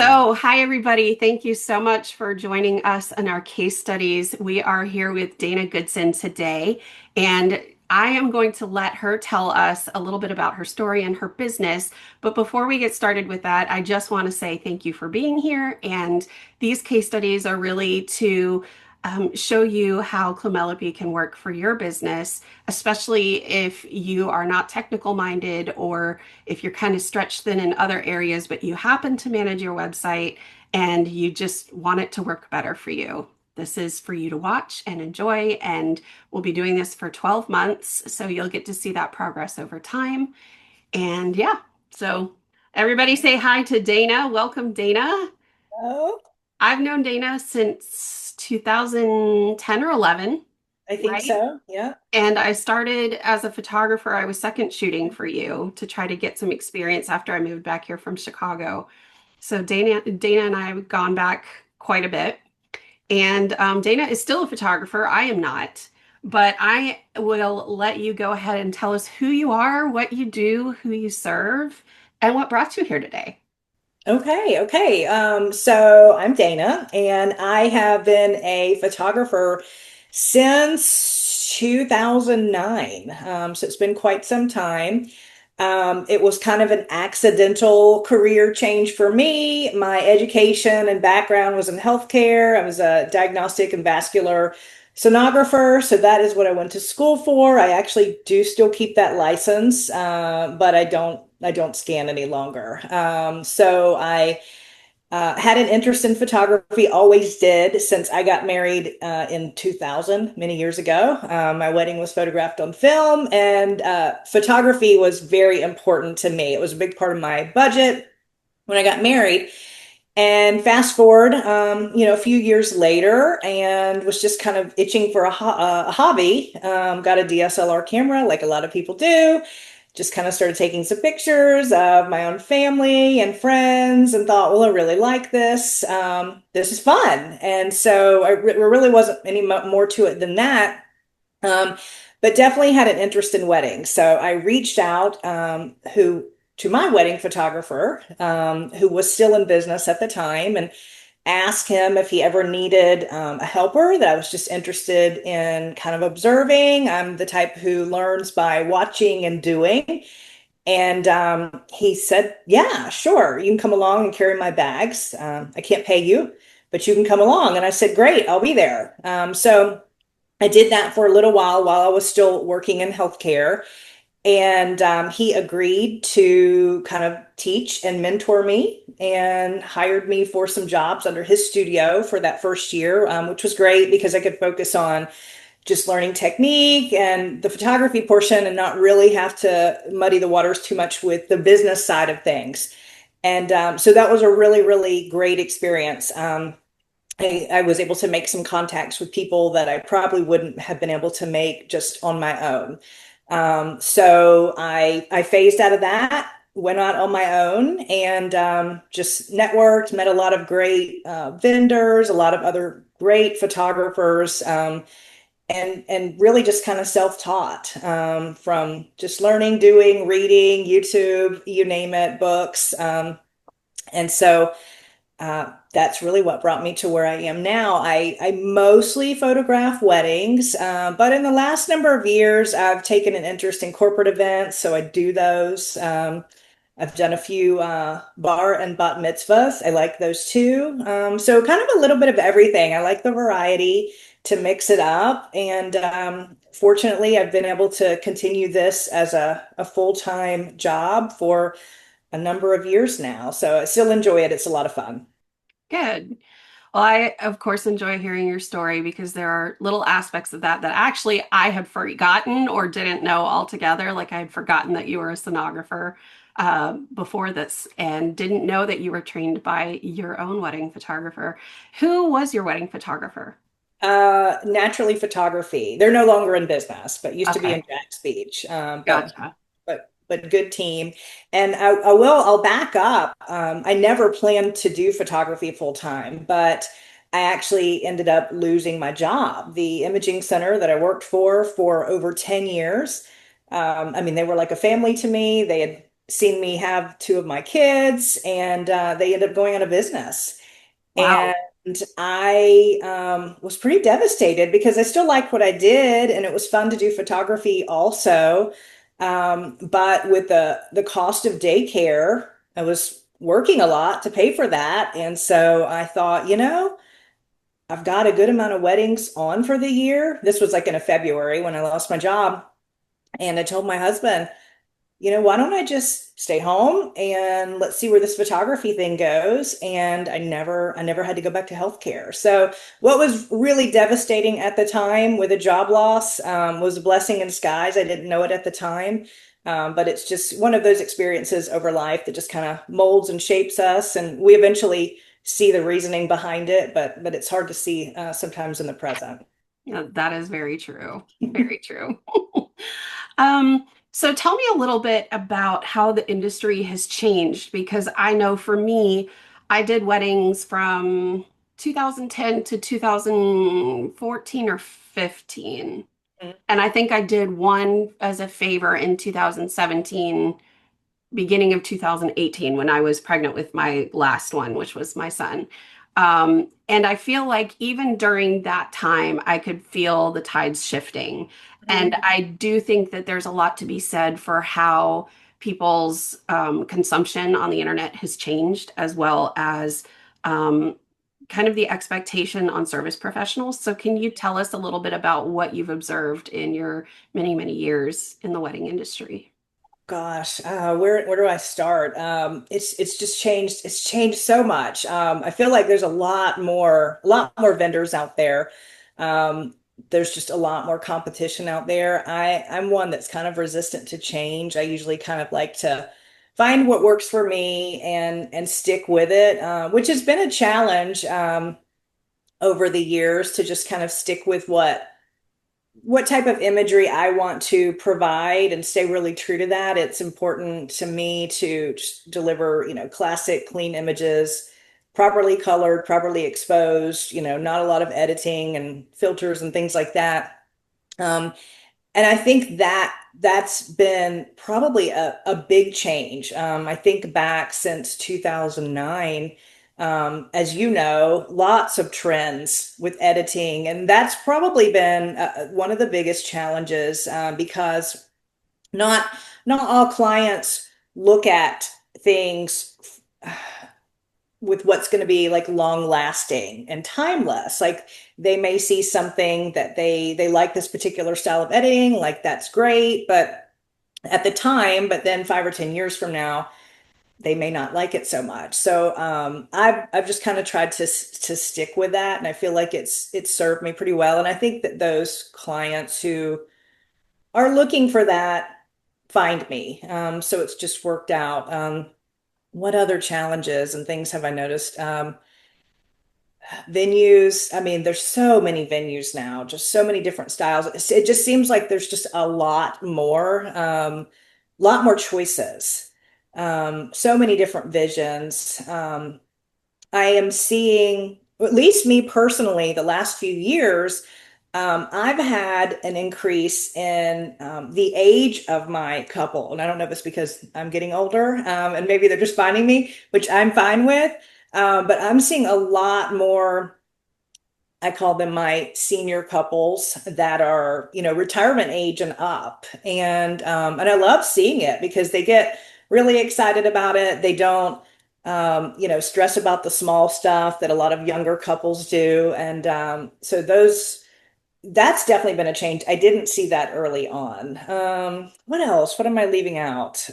Hi everybody. Thank you so much for joining us in our case studies. We are here with Dana Goodson today, and I am going to let her tell us a little bit about her story and her business. But before we get started with that, I just want to say thank you for being here. And these case studies are really to show you how Clemelopy can work for your business, especially if you are not technical minded or if you're kind of stretched thin in other areas, but you happen to manage your website and you just want it to work better for you. This is for you to watch and enjoy, and we'll be doing this for 12 months, so you'll get to see that progress over time. And yeah, so everybody say hi to Dana. Welcome, Dana. Oh, I've known Dana since 2010 or 11, I think right? so. Yeah. And I started as a photographer. I was second shooting for you to try to get some experience after I moved back here from Chicago. So Dana and I have gone back quite a bit. And Dana is still a photographer. I am not. But I will let you go ahead and tell us who you are, what you do, who you serve, and what brought you here today. Okay. So I'm Dana, and I have been a photographer since 2009. So it's been quite some time. It was kind of an accidental career change for me. My education and background was in healthcare. I was a diagnostic and vascular sonographer, so that is what I went to school for. I actually do still keep that license, but I don't scan any longer. So I had an interest in photography, always did since I got married in 2000, many years ago. My wedding was photographed on film, and photography was very important to me. It was a big part of my budget when I got married. And fast forward, a few years later, and was just kind of itching for a hobby. Got a DSLR camera, like a lot of people do. Just kind of started taking some pictures of my own family and friends, and thought, well, I really like this. This is fun, and so there really wasn't any more to it than that. Um, but definitely had an interest in weddings. So I reached out who to my wedding photographer, who was still in business at the time, and asked him if he ever needed a helper, that I was just interested in kind of observing. I'm the type who learns by watching and doing. And he said, yeah, sure, you can come along and carry my bags. I can't pay you, but you can come along. And I said, great, I'll be there. So I did that for a little while I was still working in healthcare. And he agreed to kind of teach and mentor me and hired me for some jobs under his studio for that first year, which was great because I could focus on just learning technique and the photography portion and not really have to muddy the waters too much with the business side of things. And so that was a really, really great experience. I was able to make some contacts with people that I probably wouldn't have been able to make just on my own. So I phased out of that, went out on my own, and just networked, met a lot of great vendors, a lot of other great photographers, and really just kind of self-taught, from just learning, doing, reading, YouTube, you name it, books. And so that's really what brought me to where I am now. I mostly photograph weddings, but in the last number of years, I've taken an interest in corporate events, so I do those. I've done a few bar and bat mitzvahs. I like those too. So kind of a little bit of everything. I like the variety to mix it up, and fortunately, I've been able to continue this as a full-time job for a number of years now. So I still enjoy it. It's a lot of fun. Good. Well, I, of course, enjoy hearing your story because there are little aspects of that that actually I had forgotten or didn't know altogether. Like I had forgotten that you were a sonographer before this and didn't know that you were trained by your own wedding photographer. Who was your wedding photographer? Naturally photography. They're no longer in business, but used to be in Okay, Jack's Beach. gotcha. But good team. And I'll back up. I never planned to do photography full time, but I actually ended up losing my job. The imaging center that I worked for over 10 years. I mean, they were like a family to me. They had seen me have two of my kids, and they ended up going out of business. And Wow. I was pretty devastated because I still liked what I did, and it was fun to do photography also. But with the cost of daycare, I was working a lot to pay for that. And so I thought, I've got a good amount of weddings on for the year. This was like in a February when I lost my job. And I told my husband, why don't I just stay home and let's see where this photography thing goes? And I never had to go back to healthcare. So what was really devastating at the time with a job loss was a blessing in disguise. I didn't know it at the time. But it's just one of those experiences over life that just kind of molds and shapes us. And we eventually see the reasoning behind it, but it's hard to see sometimes in the present. Yeah, that is very true. Very true. Um, so tell me a little bit about how the industry has changed because I know for me, I did weddings from 2010 to 2014 or 15. And I think I did one as a favor in 2017, beginning of 2018 when I was pregnant with my last one, which was my son. And I feel like even during that time, I could feel the tides shifting. And Mhm. I do think that there's a lot to be said for how people's consumption on the internet has changed, as well as um, kind of the expectation on service professionals. So, can you tell us a little bit about what you've observed in your many, many years in the wedding industry? Gosh, where do I start? It's just changed. It's changed so much. I feel like there's a lot more vendors out there. Um, there's just a lot more competition out there. I'm one that's kind of resistant to change. I usually kind of like to find what works for me and stick with it, which has been a challenge over the years to just kind of stick with what type of imagery I want to provide and stay really true to that. It's important to me to just deliver, classic, clean images, properly colored, properly exposed, not a lot of editing and filters and things like that. Um, and I think that's been probably a big change. I think back since 2009, as you know, lots of trends with editing, and that's probably been one of the biggest challenges because not not all clients look at things with what's going to be like long lasting and timeless. Like they may see something that they like this particular style of editing, like that's great, but at the time, but then 5 or 10 years from now, they may not like it so much. So I've just kind of tried to stick with that, and I feel like it's served me pretty well. And I think that those clients who are looking for that find me. So it's just worked out. What other challenges and things have I noticed? Venues, I mean, there's so many venues now, just so many different styles. It just seems like there's just a lot more choices, so many different visions. I am seeing, at least me personally, the last few years, I've had an increase in the age of my couple. And I don't know if it's because I'm getting older, and maybe they're just finding me, which I'm fine with. But I'm seeing a lot more. I call them my senior couples that are, retirement age and up. And I love seeing it because they get really excited about it. They don't stress about the small stuff that a lot of younger couples do. And so that's definitely been a change. I didn't see that early on. What else? What am I leaving out?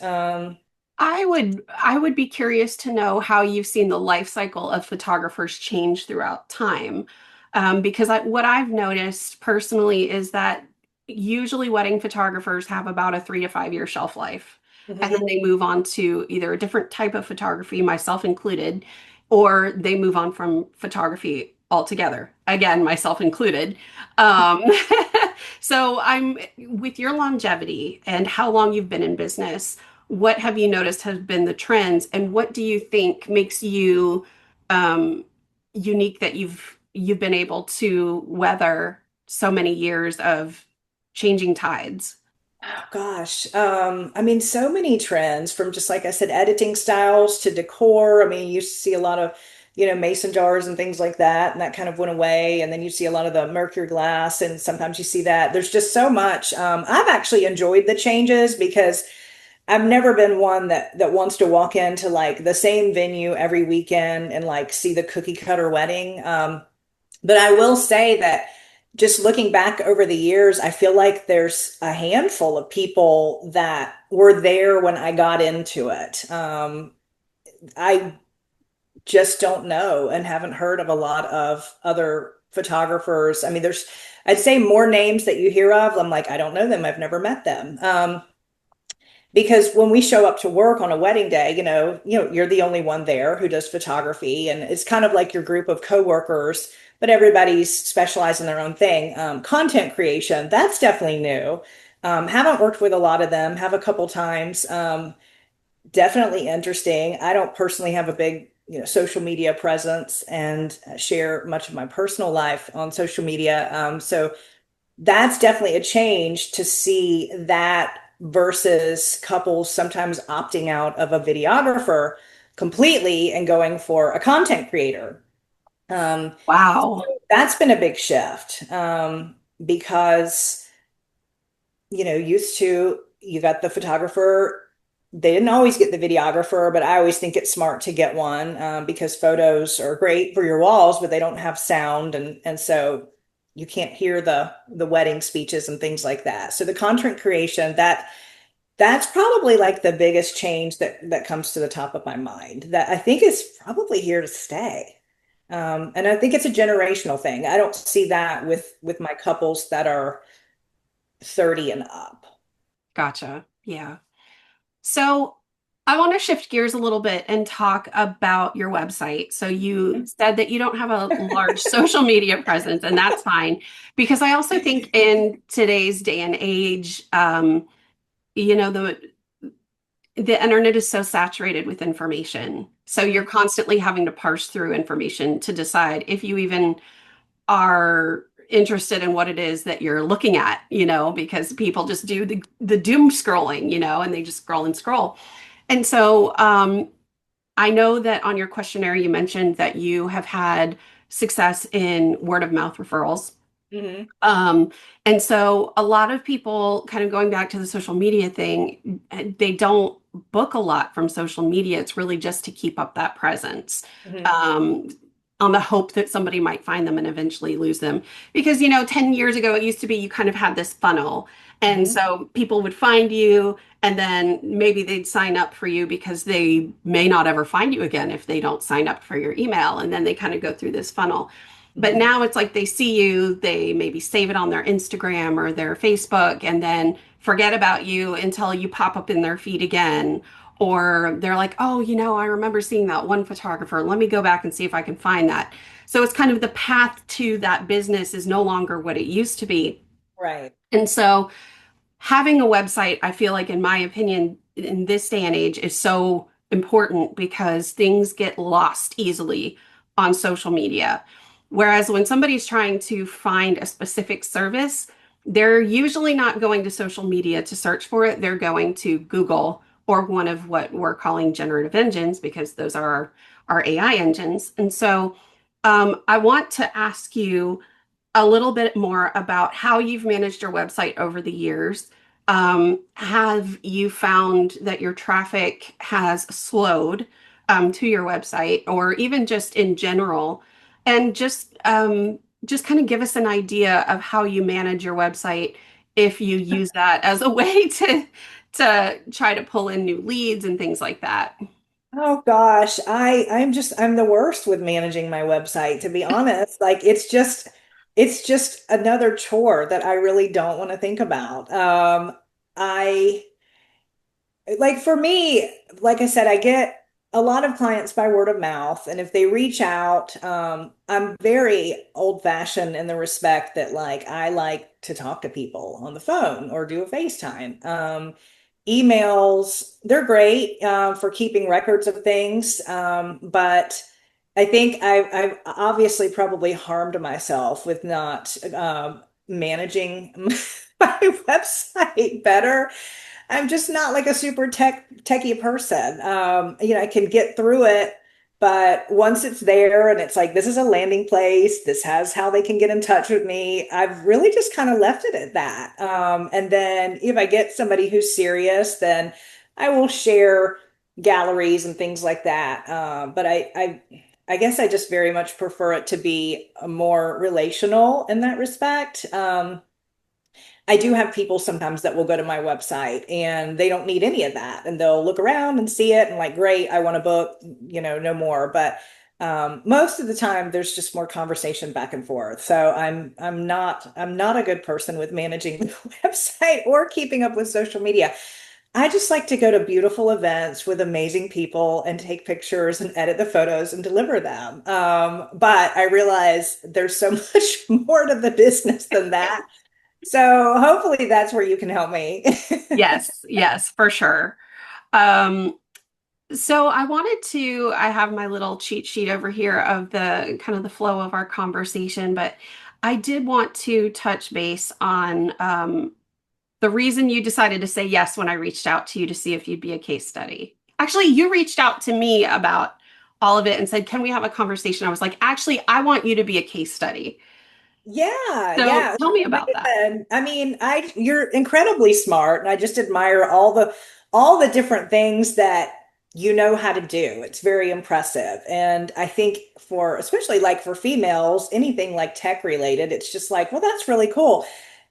I would be curious to know how you've seen the life cycle of photographers change throughout time. Because what I've noticed personally is that usually wedding photographers have about a 3 to 5 year shelf life. And Mhm. then they move on to either a different type of photography, myself included, or they move on from photography altogether. Again, myself included. Um, so I'm with your longevity and how long you've been in business, what have you noticed have been the trends, and what do you think makes you um, unique that you've been able to weather so many years of changing tides? Oh gosh. I mean, so many trends from just like I said, editing styles to decor. I mean, you used to see a lot of, mason jars and things like that, and that kind of went away. And then you see a lot of the mercury glass, and sometimes you see that. There's just so much. I've actually enjoyed the changes because I've never been one that wants to walk into like the same venue every weekend and like see the cookie cutter wedding. But I will say that just looking back over the years, I feel like there's a handful of people that were there when I got into it. I just don't know and haven't heard of a lot of other photographers. I mean, I'd say more names that you hear of. I'm like, I don't know them. I've never met them. Because when we show up to work on a wedding day, you're the only one there who does photography, and it's kind of like your group of coworkers, but everybody's specialized in their own thing. Content creation, that's definitely new. Haven't worked with a lot of them, have a couple times. Definitely interesting. I don't personally have a big, social media presence and share much of my personal life on social media. So that's definitely a change to see that versus couples sometimes opting out of a videographer completely and going for a content creator. Um, Wow. that's been a big shift because, used to, you got the photographer. They didn't always get the videographer, but I always think it's smart to get one because photos are great for your walls, but they don't have sound, and so you can't hear the wedding speeches and things like that. So the content creation that's probably like the biggest change that comes to the top of my mind that I think is probably here to stay. And I think it's a generational thing. I don't see that with my couples that are 30 and up. Gotcha. Yeah. So I want to shift gears a little bit and talk about your website. So you said that you don't have a large social media presence, and that's fine because I also think in today's day and age, you know, the internet is so saturated with information. So you're Mhm. constantly having to parse through information to decide if you even are interested in what it is that you're looking at, because people just do the doom scrolling, and they just scroll and scroll. And so I know that on your questionnaire, you mentioned that you have had success in word of mouth referrals. Mhm. Um, and so a lot of people, kind of going back to the social media thing, they don't book a lot from social media. It's really just to keep up that presence. Mhm. Um, on the hope that somebody might find them and eventually lose them. Because, 10 years ago, it used to be you kind of had this funnel. And Mhm. so people would find you, and then maybe they'd sign up for you because they may not ever find you again if they don't sign up for your email. And then they kind of go through this funnel. But Mhm. now it's like they see you, they maybe save it on their Instagram or their Facebook and then forget about you until you pop up in their feed again. Or they're like, oh, I remember seeing that one photographer. Let me go back and see if I can find that. So it's kind of the path to that business is no longer what it used to be. Right. And so having a website, I feel like, in my opinion, in this day and age, is so important because things get lost easily on social media. Whereas when somebody's trying to find a specific service, they're usually not going to social media to search for it. They're going to Google or one of what we're calling generative engines because those are our AI engines. And so I want to ask you a little bit more about how you've managed your website over the years. Have you found that your traffic has slowed to your website, or even just in general? And just kind of give us an idea of how you manage your website if you use that as a way to try to pull in new leads and things like that. Oh gosh, I'm the worst with managing my website, to be honest. Like it's just another chore that I really don't want to think about. I like for me, like I said, I get a lot of clients by word of mouth, and if they reach out, I'm very old-fashioned in the respect that like I like to talk to people on the phone or do a FaceTime. Emails, they're great for keeping records of things, but I think I've obviously probably harmed myself with not managing my website better. I'm just not like a super techie person. I can get through it, but once it's there and it's like this is a landing place, this has how they can get in touch with me. I've really just kind of left it at that. And then if I get somebody who's serious, then I will share galleries and things like that. But I guess I just very much prefer it to be more relational in that respect. I do have people sometimes that will go to my website and they don't need any of that. And they'll look around and see it and like, great, I want to book, no more. But most of the time there's just more conversation back and forth. So I'm not a good person with managing the website or keeping up with social media. I just like to go to beautiful events with amazing people and take pictures and edit the photos and deliver them. But I realize there's so much more to the business than that. So hopefully that's where you can help me. Yes, yes, for sure. Um, so I have my little cheat sheet over here of the kind of the flow of our conversation, but I did want to touch base on the reason you decided to say yes when I reached out to you to see if you'd be a case study. Actually, you reached out to me about all of it and said, "Can we have a conversation?" I was like, "Actually, I want you to be a case study." Yeah, So yeah. tell me Great about that. then. I mean, you're incredibly smart, and I just admire all the different things that you know how to do. It's very impressive. And I think for especially like for females, anything like tech related, it's just like, well, that's really cool.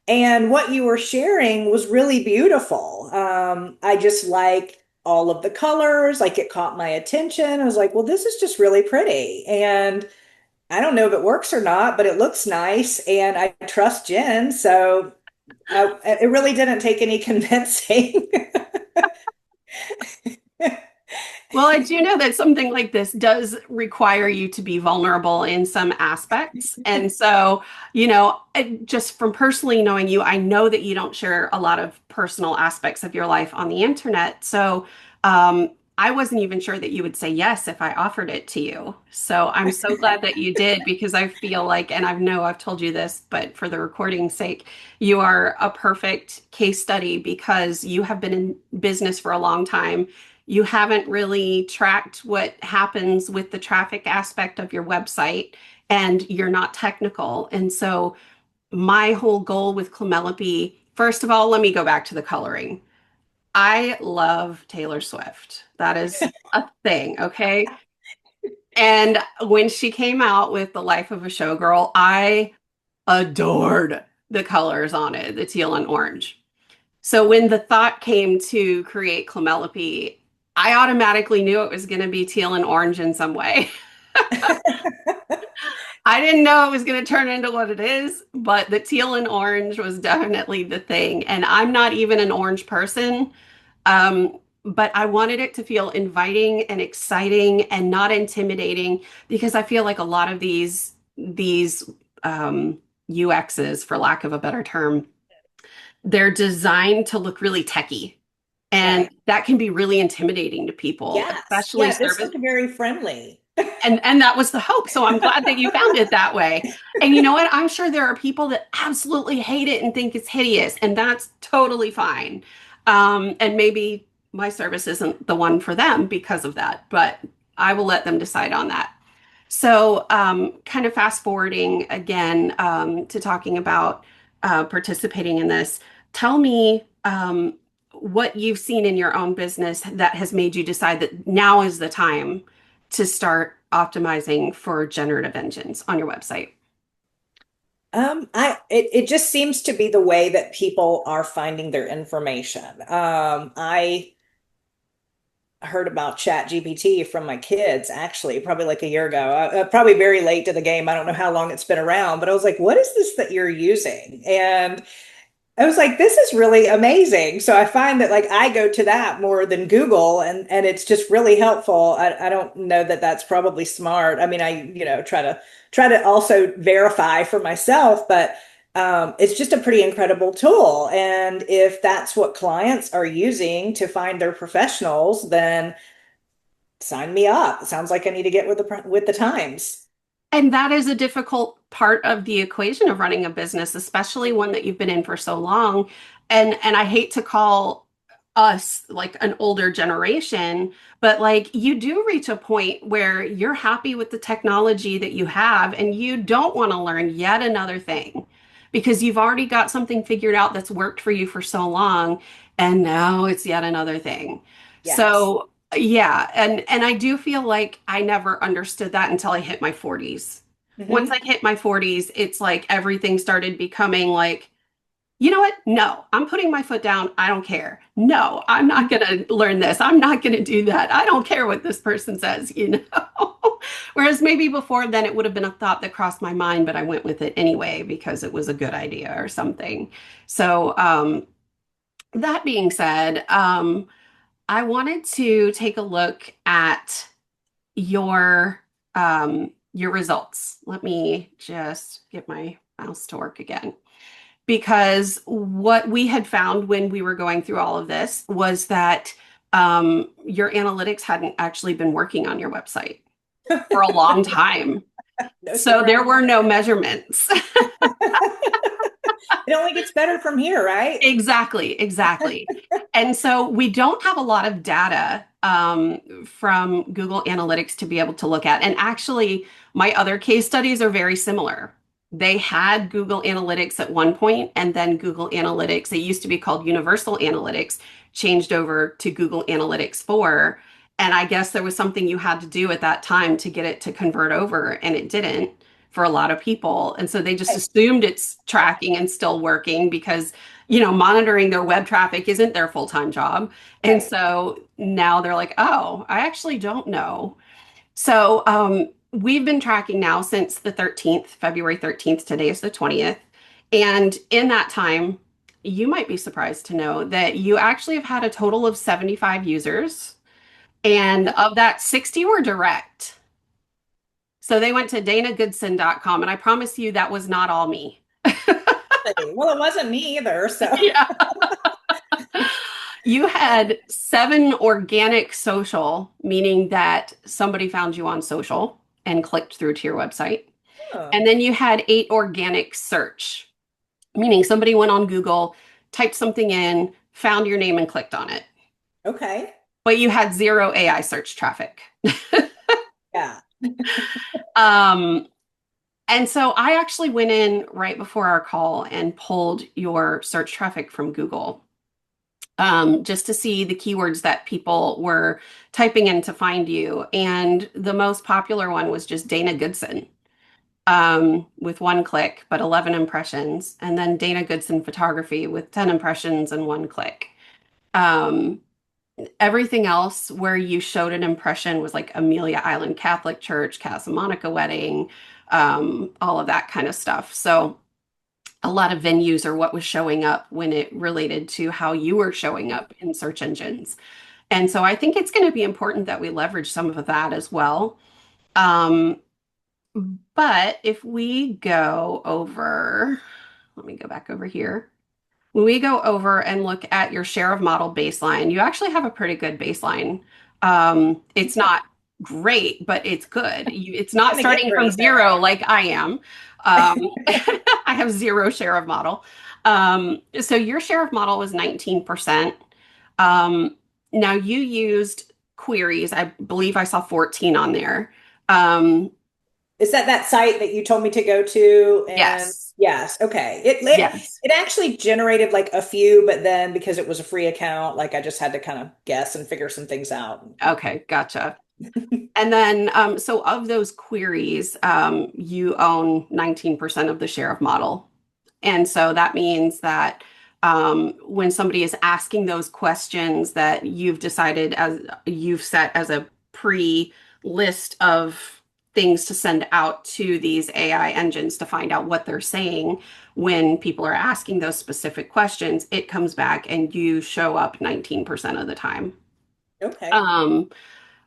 And what you were sharing was really beautiful. I just like all of the colors, like it caught my attention. I was like, well, this is just really pretty. And I don't know if it works or not, but it looks nice, and I trust Jen, so it really didn't take any convincing. Well, I do know that something like this does require you to be vulnerable in some aspects. And so, just from personally knowing you, I know that you don't share a lot of personal aspects of your life on the internet. So, I wasn't even sure that you would say yes if I offered it to you. So I'm so glad that you did because I feel like, and I know I've told you this, but for the recording's sake, you are a perfect case study because you have been in business for a long time. You haven't really tracked what happens with the traffic aspect of your website, and you're not technical. And so, my whole goal with Clemelopy, first of all, let me go back to the coloring. I love Taylor Swift. That is a thing, okay? And when she came out with The Life of a Showgirl, I adored the colors on it, the teal and orange. So when the thought came to create Clemelopy, I automatically knew it was going to be teal and orange in some way. I didn't know it was going to turn into what it is, but the teal and orange was definitely the thing. And I'm not even an orange person, but I wanted it to feel inviting and exciting and not intimidating because I feel like a lot of these UXs, for lack of a better term, they're designed to look really techy. And Right. that can be really intimidating to people, Yes. especially Yeah, this service. looked very friendly. And that was the hope. So I'm glad that you found it that way. And you know what? I'm sure there are people that absolutely hate it and think it's hideous, and that's totally fine. And maybe my service isn't the one for them because of that, but I will let them decide on that. So, kind of fast forwarding again to talking about participating in this, tell me what you've seen in your own business that has made you decide that now is the time to start optimizing for generative engines on your website. It just seems to be the way that people are finding their information. I heard about ChatGPT from my kids actually, probably like a year ago. Probably very late to the game. I don't know how long it's been around, but I was like, what is this that you're using? And I was like, this is really amazing. So I find that like I go to that more than Google, and it's just really helpful. I don't know that that's probably smart. I mean, I try to also verify for myself, but it's just a pretty incredible tool. And if that's what clients are using to find their professionals, then sign me up. It sounds like I need to get with the times. And that is a difficult part of the equation of running a business, especially one that you've been in for so long. And I hate to call us like an older generation, but like you do reach a point where you're happy with the technology that you have and you don't want to learn yet another thing because you've already got something figured out that's worked for you for so long, and now it's yet another thing. Yes. So yeah, and I do feel like I never understood that until I hit my 40s. Once I Hmm. hit my 40s, it's like everything started becoming like, you know what? No, I'm putting my foot down. I don't care. No, I'm not going to learn this. I'm not going to do that. I don't care what this person says, you know? Whereas maybe before then it would have been a thought that crossed my mind, but I went with it anyway because it was a good idea or something. So, that being said, I wanted to take a look at your results. Let me just get my mouse to work again. Because what we had found when we were going through all of this was that your analytics hadn't actually been working on your website for a long time. No So surprise. there were no measurements. It only gets better from here, right? Exactly, exactly. And so we don't have a lot of data from Google Analytics to be able to look at. And actually, my other case studies are very similar. They had Google Analytics at one point, and then Google Analytics, it used to be called Universal Analytics, changed over to Google Analytics 4. And I guess there was something you had to do at that time to get it to convert over, and it didn't for a lot of people. And so they just Okay. assumed it's tracking and still working because, monitoring their web traffic isn't their full-time job. And Right. so now they're like, oh, I actually don't know. So we've been tracking now since the 13th, February 13th. Today is the 20th. And in that time, you might be surprised to know that you actually have had a total of 75 users. And of that, 60 were direct. So they went to danagoodson.com, and I promise you that was not all me. Okay. Well, it wasn't me either. So, Yeah. You had 7 organic social, meaning that somebody found you on social and clicked through to your website. oh, And then you had 8 organic search, meaning somebody went on Google, typed something in, found your name and clicked on it. okay. But you had 0 AI search traffic. Yeah. Um, and so I actually went in right before our call and pulled your search traffic from Google, just to see the keywords that people were typing in to find you. And the most popular one was just Dana Goodson, with 1 click, but 11 impressions. And then Dana Goodson Photography with 10 impressions and 1 click. Um, Everything else where you showed an impression was like Amelia Island Catholic Church, Casa Monica Wedding, all of that kind of stuff. So a lot of venues are what was showing up when it related to how you were showing up in search engines. And so I think it's going to be important that we leverage some of that as well. Um, but if we go over, let me go back over here. When we go over and look at your share of model baseline, you actually have a pretty good baseline. It's not great, but it's good. It's not Gonna get starting from great zero there. like I am. I have 0 share of model. So your share of model was 19%. Um, Now you used queries. I believe I saw 14 on there. Um, Is that site that you told me to go to? And yes, yes, okay. It yes. actually generated like a few, but then because it was a free account, like I just had to kind of guess and figure some things out. Okay, gotcha. And then, so of those queries, you own 19% of the share of model. And so that means that when somebody is asking those questions that you've decided as you've set as a pre-list of things to send out to these AI engines to find out what they're saying when people are asking those specific questions, it comes back and you show up 19% of the time. Okay. Um,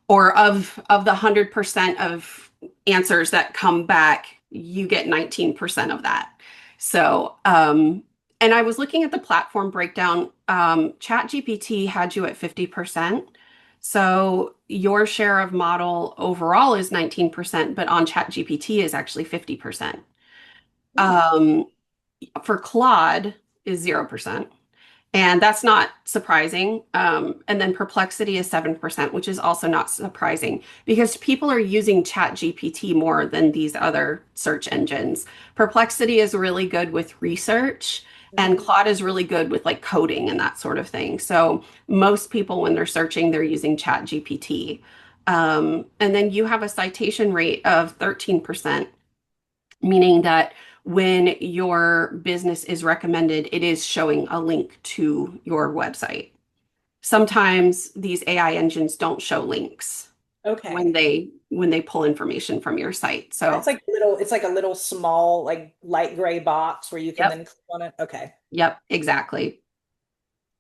or of the 100% of answers that come back, you get 19% of that. So, and I was looking at the platform breakdown. ChatGPT had you at 50%. So your share of model overall is 19%, but on ChatGPT is actually 50%. Hmm. Um, for Claude is 0%. And that's not surprising. And then Perplexity is 7%, which is also not surprising because people are using ChatGPT more than these other search engines. Perplexity is really good with research, and Hmm. Claude is really good with like coding and that sort of thing. So most people, when they're searching, they're using ChatGPT. And then you have a citation rate of 13%, meaning that when your business is recommended, it is showing a link to your website. Sometimes these AI engines don't show links when Okay. they pull information from your site. It's So, like little, it's like a little small, like light gray box where you can yep, then click on it. Okay. yep, exactly.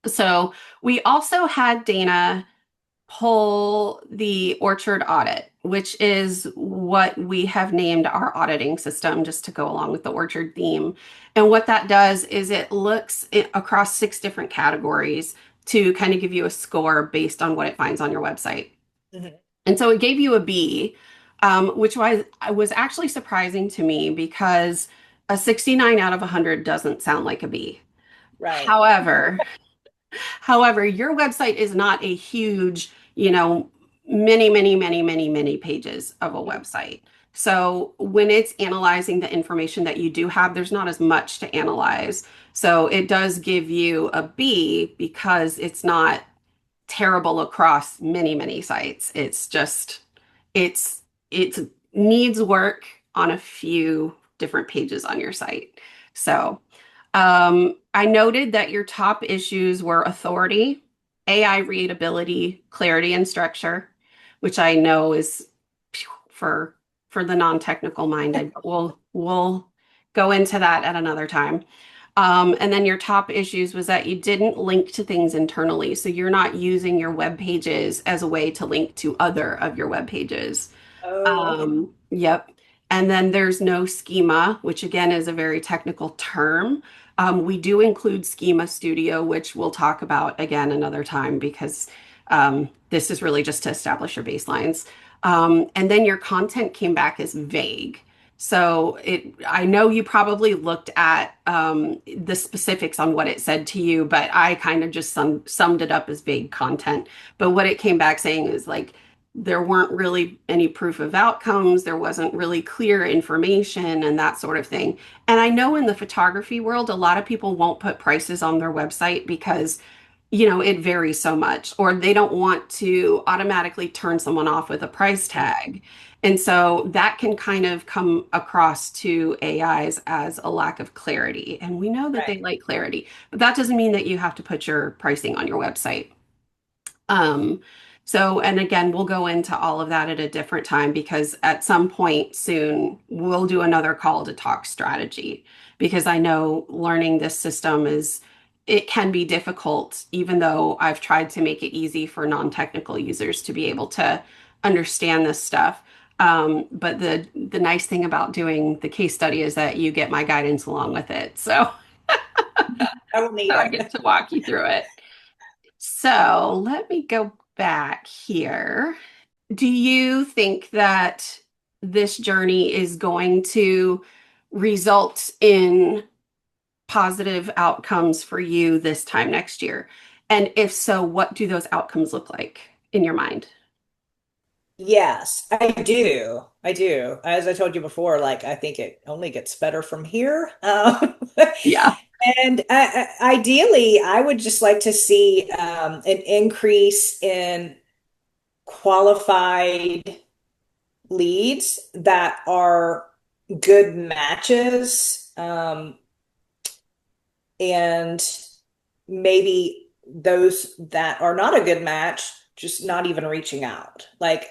So, we also had Dana pull the Orchard Audit, which is what we have named our auditing system just to go along with the Orchard theme. And what that does is it looks across 6 different categories to kind of give you a score based on what it finds on your website. Hmm. And so it gave you a B, which was actually surprising to me because a 69 out of 100 doesn't sound like a B. Right. However, your website is not a huge, many pages of a website. So when it's analyzing the information that you do have, there's not as much to analyze. So it does give you a B because it's not terrible across many sites. It's just it's needs work on a few different pages on your site. So I noted that your top issues were authority, AI readability, clarity, and structure, which I know is phew, for the non-technical minded. But we'll go into that at another time. And then your top issues was that you didn't link to things internally. So you're not using your web pages as a way to link to other of your web pages. Oh, okay. Yep. And then there's no schema, which again is a very technical term. We do include Schema Studio, which we'll talk about again another time because this is really just to establish your baselines. And then your content came back as vague. So I know you probably looked at the specifics on what it said to you, but I kind of just summed it up as vague content. But what it came back saying is like, there weren't really any proof of outcomes. There wasn't really clear information and that sort of thing. And I know in the photography world, a lot of people won't put prices on their website because, it varies so much, or they don't want to automatically turn someone off with a price tag. And so that can kind of come across to AIs as a lack of clarity. And we know that they Right. like clarity, but that doesn't mean that you have to put your pricing on your website. Um, and again, we'll go into all of that at a different time because at some point soon we'll do another call to talk strategy because I know learning this system it can be difficult, even though I've tried to make it easy for non-technical users to be able to understand this stuff. But the nice thing about doing the case study is that you get my guidance along with it. So I will need I get it. to walk you through it. So let me go back here. Do you think that this journey is going to result in positive outcomes for you this time next year? And if so, what do those outcomes look like in your mind? Yes, I do. I do. As I told you before, like I think it only gets better from here. Yeah. And ideally, I would just like to see an increase in qualified leads that are good matches, and maybe those that are not a good match, just not even reaching out. Like,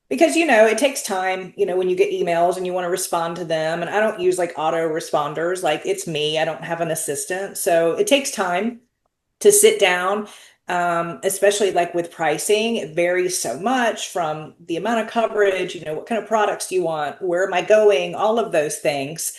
because it takes time, when you get emails and you want to respond to them. And I don't use like auto responders, like it's me, I don't have an assistant. So it takes time to sit down, especially like with pricing. It varies so much from the amount of coverage, what kind of products do you want? Where am I going? All of those things.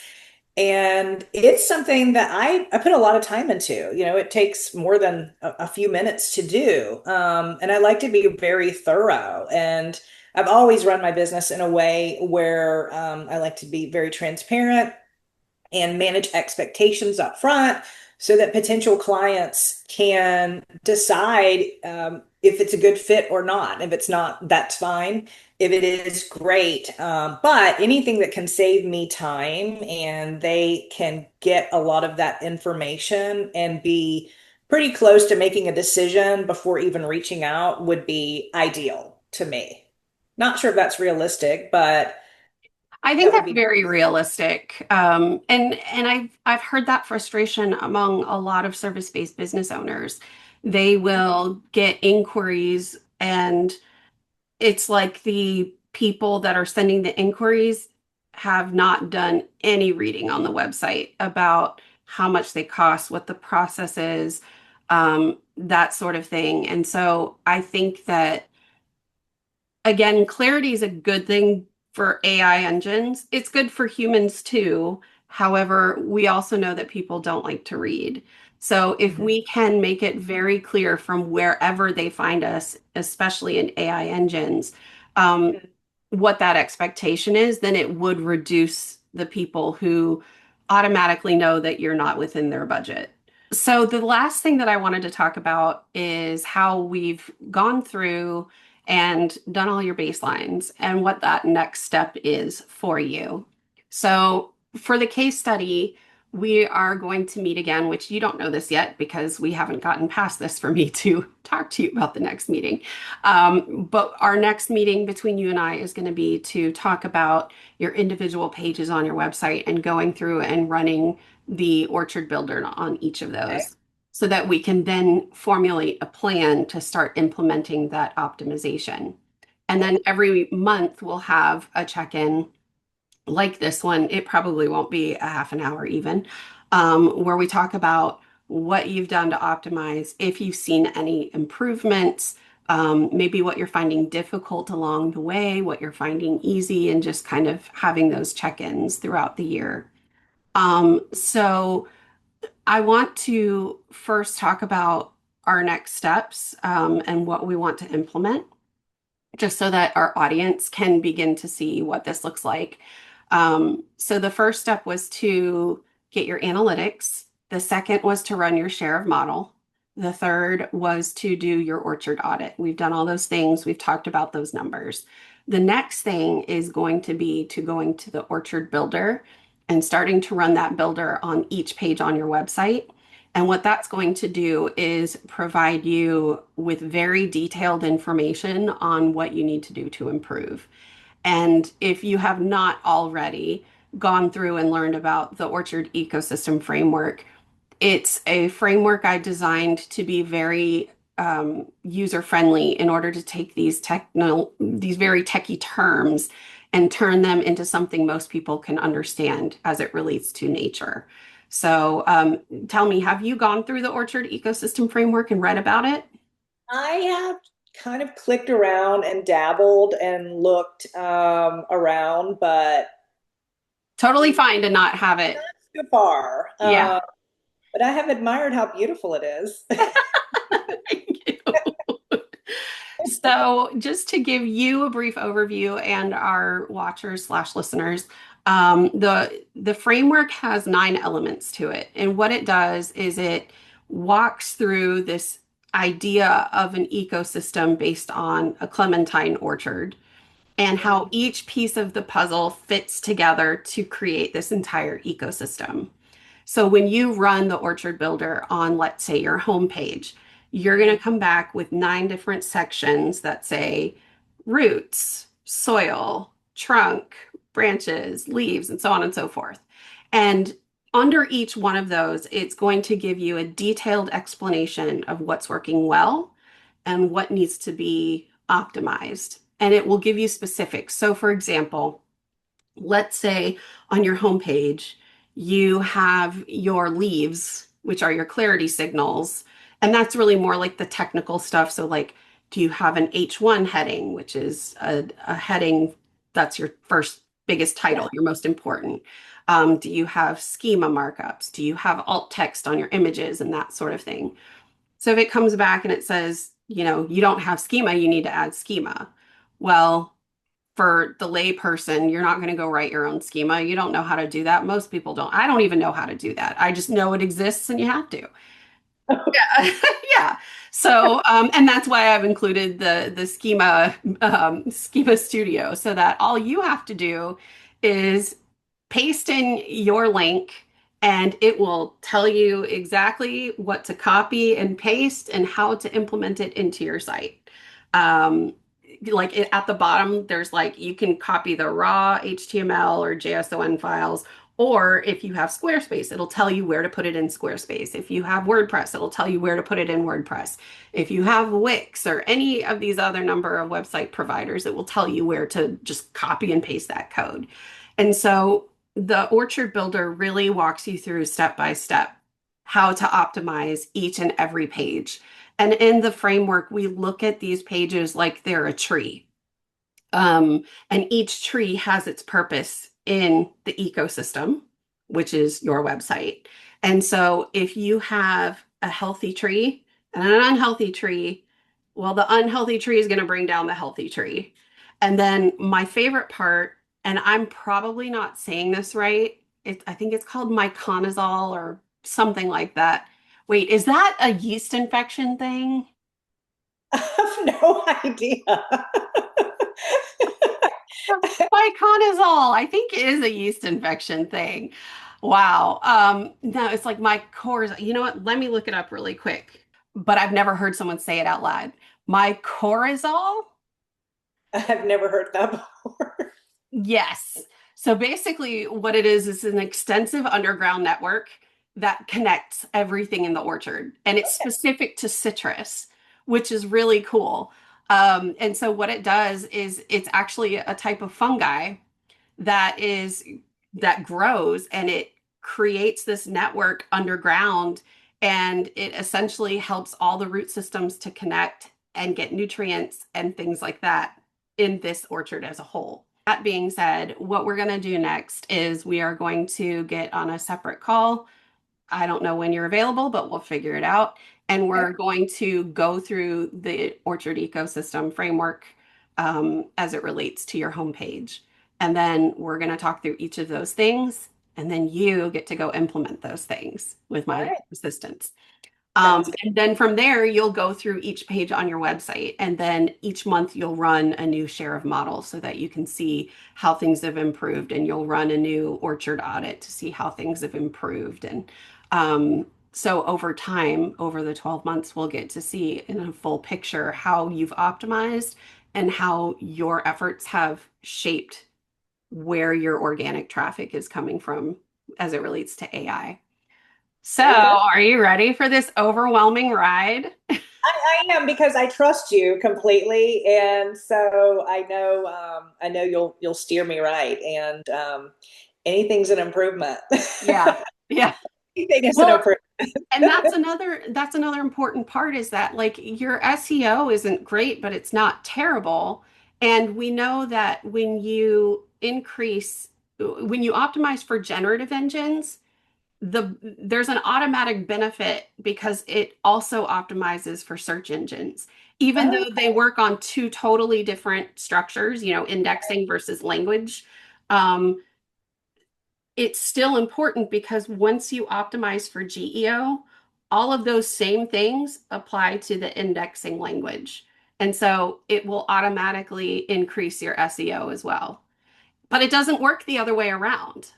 And it's something that I put a lot of time into. It takes more than a few minutes to do. And I like to be very thorough. And I've always run my business in a way where I like to be very transparent. and manage expectations up front so that potential clients can decide if it's a good fit or not. If it's not, that's fine. If it is, great. But anything that can save me time and they can get a lot of that information and be pretty close to making a decision before even reaching out would be ideal to me. Not sure if that's realistic, but I think that would that's be. very realistic. And I've heard that frustration among a lot of service-based business owners. They will get inquiries, and it's like the people that are sending the inquiries have not done any reading on the website about how much they cost, what the process is, that sort of thing. And so I think that again, clarity is a good thing for AI engines. It's good for humans too. However, we also know that people don't like to read. So if Mhm. we can make it very clear from wherever they find us, especially in AI engines, um, what that expectation is, then it would reduce the people who automatically know that you're not within their budget. So the last thing that I wanted to talk about is how we've gone through and done all your baselines and what that next step is for you. So for the case study, we are going to meet again, which you don't know this yet because we haven't gotten past this for me to talk to you about the next meeting. But our next meeting between you and I is going to be to talk about your individual pages on your website and going through and running the Orchard Builder on each of Okay. those so that we can then formulate a plan to start implementing that optimization. And then every month we'll have a check-in like this one. It probably won't be a half an hour even, where we talk about what you've done to optimize, if you've seen any improvements, maybe what you're finding difficult along the way, what you're finding easy, and just kind of having those check-ins throughout the year. So I want to first talk about our next steps and what we want to implement, just so that our audience can begin to see what this looks like. So the first step was to get your analytics. The second was to run your share of model. The third was to do your Orchard audit. We've done all those things. We've talked about those numbers. The next thing is going to be to going to the Orchard Builder and starting to run that builder on each page on your website. And what that's going to do is provide you with very detailed information on what you need to do to improve. And if you have not already gone through and learned about the Orchard ecosystem framework, it's a framework I designed to be very user friendly in order to take these very techie terms and turn them into something most people can understand as it relates to nature. So tell me, have you gone through the Orchard ecosystem framework and read about it? I have kind of clicked around and dabbled and looked around, but Totally not fine to not have it. too far. Yeah. But I have admired how beautiful it is. Thank you. So, just to give you a brief overview and our watchers slash listeners, the framework has 9 elements to it, and what it does is it walks through this idea of an ecosystem based on a clementine orchard and how each piece of the puzzle fits together to create this entire ecosystem. So when you run the Orchard Builder on, let's say, your homepage, you're going to come back with 9 different sections that say roots, soil, trunk, branches, leaves, and so on and so forth. And under each one of those, it's going to give you a detailed explanation of what's working well and what needs to be optimized. And it will give you specifics. So, for example, let's say on your homepage, you have your leaves, which are your clarity signals. And that's really more like the technical stuff. So, like, do you have an H1 heading, which is a heading that's your first biggest Yeah. title, your most important? Do you have schema markups? Do you have alt text on your images and that sort of thing? So, if it comes back and it says, you don't have schema, you need to add schema. Well, for the lay person, you're not going to go write your own schema. You don't know how to do that. Most people don't. I don't even know how to do that. I just know it exists and you have to. Yeah. Yeah. So, and that's why I've included the schema studio so that all you have to do is paste in your link and it will tell you exactly what to copy and paste and how to implement it into your site. Um, at the bottom, there's like you can copy the raw HTML or JSON files, or if you have Squarespace, it'll tell you where to put it in Squarespace. If you have WordPress, it'll tell you where to put it in WordPress. If you have Wix or any of these other number of website providers, it will tell you where to just copy and paste that code. And so the Orchard Builder really walks you through step by step how to optimize each and every page. And in the framework, we look at these pages like they're a tree. And each tree has its purpose in the ecosystem, which is your website. And so if you have a healthy tree and an unhealthy tree, well, the unhealthy tree is going to bring down the healthy tree. And then my favorite part, and I'm probably not saying this right, I think it's called myconazole or something like that. Wait, is that a yeast infection thing? I have no idea. Myconazole, I think it is a yeast infection thing. Wow. No, it's like my cores. You know what? Let me look it up really quick. But I've never heard someone say it out loud. Mycorrhizal? I've never heard that before. Yes. So basically, what it is an extensive underground network that connects everything in the orchard, and it's specific to citrus, which is really cool. And so what it does is it's actually a type of fungi that is that grows and it creates this network underground and it essentially helps all the root systems to connect and get nutrients and things like that in this orchard as a whole. That being said, what we're going to do next is we are going to get on a separate call. I don't know when you're available, but we'll figure it out. And Okay. we're going to go through the orchard ecosystem framework as it relates to your homepage. And then we're going to talk through each of those things. And then you get to go implement those things with All my right. assistance. Sounds good. And then from there, you'll go through each page on your website. And then each month, you'll run a new share of models so that you can see how things have improved. And you'll run a new Orchard audit to see how things have improved. And so over time, over the 12 months, we'll get to see in a full picture how you've optimized and how your efforts have shaped where your organic traffic is coming from as it relates to AI. So, Very good. are you ready for this overwhelming ride? I am because I trust you completely, and so I know you'll steer me right, and anything's an improvement. Yeah. Yeah. Anything is an Well, improvement. and that's another important part is that like your SEO isn't great, but it's not terrible. And we know that when you optimize for generative engines, there's an automatic benefit because it also optimizes for search engines. Even Oh, though they work on two totally different structures, indexing versus language, um, it's still important because once you optimize for GEO, all of those same things apply to the indexing language. And so it will automatically increase your SEO as well. But it doesn't work the other way around,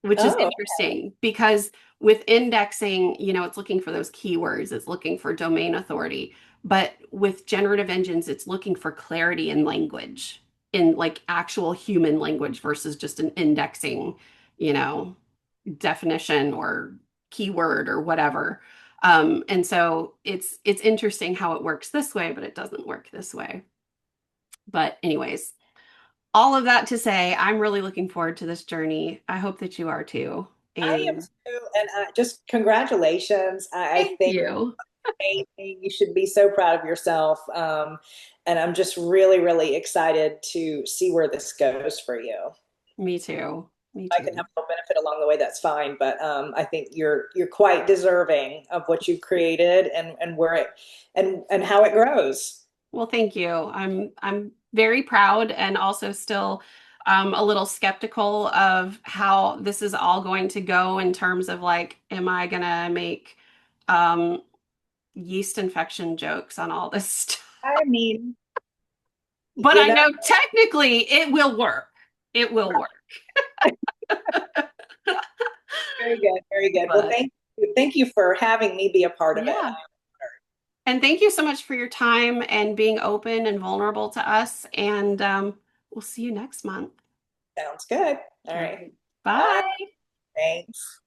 which is oh, interesting because with indexing, it's looking for those keywords, it's looking for domain authority. But with generative engines, it's looking for clarity in language, in like actual human language versus just an indexing, you know, definition or keyword or whatever. And so it's interesting how it works this way, but it doesn't work this way. But anyways, all of that to say, I'm really looking forward to this journey. I hope that you are too. I am And too, and just congratulations. I thank think you. you should be so proud of yourself, and I'm just really, really excited to see where this goes for you. Me too. Me I can too. have a little benefit along the way, that's fine. But I think you're quite deserving of what you've created and where it and how it grows. Well, thank you. I'm very proud and also still a little skeptical of how this is all going to go in terms of like, am I gonna make um, yeast infection jokes on all this stuff? I mean, But you I know, know technically it will work. It will work. very good, very good. Well, But thank you for having me be a part of it. yeah. And thank you so much for your time and being open and vulnerable to us. And we'll see you next month. Sounds good. All All right. right. Bye. Bye. Thanks.